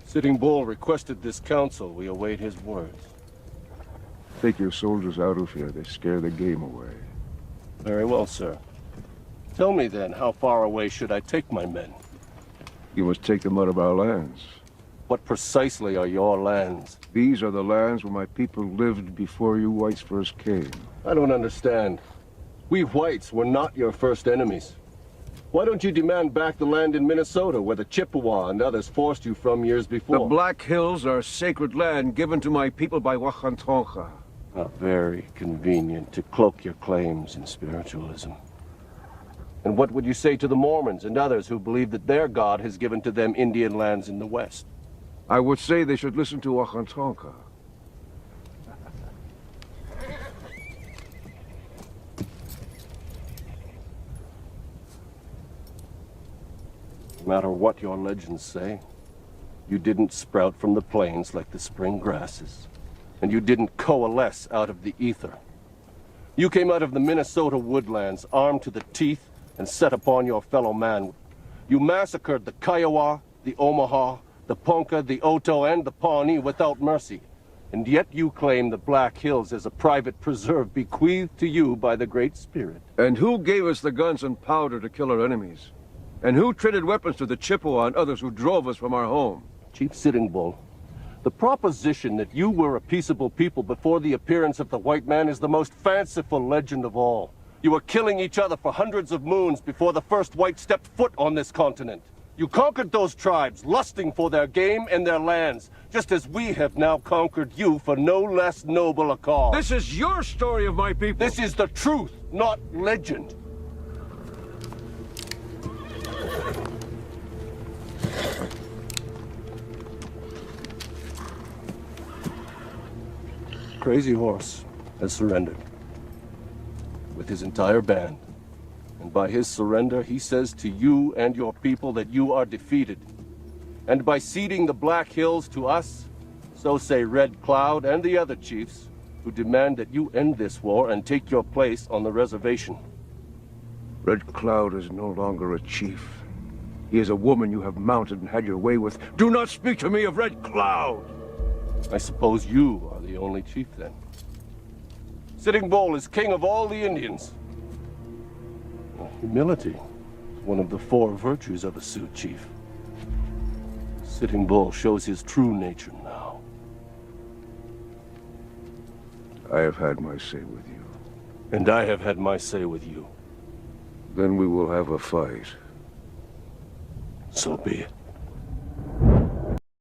Sitting Bull requested this council. We await his words. Take your soldiers out of here. They scare the game away. Very well, sir. Tell me then, how far away should I take my men? You must take them out of our lands. What precisely are your lands? These are the lands where my people lived before you whites first came. I don't understand. We whites were not your first enemies. Why don't you demand back the land in Minnesota where the Chippewa and others forced you from years before? The Black Hills are sacred land given to my people by Wakantonka. Not very convenient to cloak your claims in spiritualism. And what would you say to the Mormons and others who believe that their God has given to them Indian lands in the West? I would say they should listen to Wakantonka. No matter what your legends say, you didn't sprout from the plains like the spring grasses, and you didn't coalesce out of the ether. You came out of the Minnesota woodlands, armed to the teeth, and set upon your fellow man. You massacred the Kiowa, the Omaha, the Ponca, the Oto, and the Pawnee without mercy. And yet you claim the Black Hills as a private preserve bequeathed to you by the Great Spirit. And who gave us the guns and powder to kill our enemies? And who traded weapons to the Chippewa and others who drove us from our home? Chief Sitting Bull, the proposition that you were a peaceable people before the appearance of the white man is the most fanciful legend of all. You were killing each other for hundreds of moons before the first white stepped foot on this continent. You conquered those tribes, lusting for their game and their lands, just as we have now conquered you for no less noble a cause. This is your story of my people. This is the truth, not legend. Crazy Horse has surrendered with his entire band. And by his surrender, he says to you and your people that you are defeated. And by ceding the Black Hills to us, so say Red Cloud and the other chiefs, who demand that you end this war and take your place on the reservation. Red Cloud is no longer a chief. He is a woman you have mounted and had your way with. Do not speak to me of Red Cloud! I suppose you are the only chief then. Sitting Bull is king of all the Indians. Humility is one of the 4 virtues of a Sioux chief. Sitting Bull shows his true nature now. I have had my say with you. And I have had my say with you. Then we will have a fight. So be it.